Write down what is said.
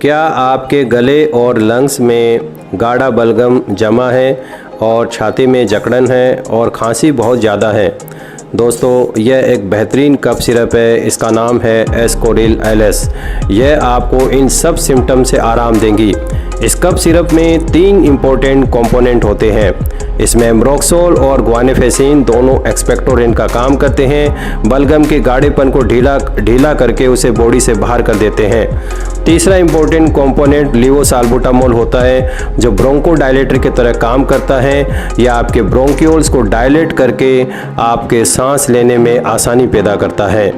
क्या आपके गले और लंग्स में गाढ़ा बलगम जमा है और छाती में जकड़न है और खांसी बहुत ज़्यादा है? दोस्तों, यह एक बेहतरीन कफ सिरप है। इसका नाम है एस्कोरिल एलएस। यह आपको इन सब सिम्टम से आराम देंगी। इस कफ सिरप में 3 इम्पोर्टेंट कंपोनेंट होते हैं। इसमें एम्ब्रोक्सोल और ग्वानिफेसिन दोनों एक्सपेक्टोरेंट का काम करते हैं। बलगम के गाढ़ेपन को ढीला करके उसे बॉडी से बाहर कर देते हैं। तीसरा इम्पोर्टेंट कंपोनेंट लीवोसाल्बुटामोल होता है, जो ब्रोंकोडायलेटर की तरह काम करता है। यह आपके ब्रोंक्यूल्स को डायलेट करके आपके सांस लेने में आसानी पैदा करता है।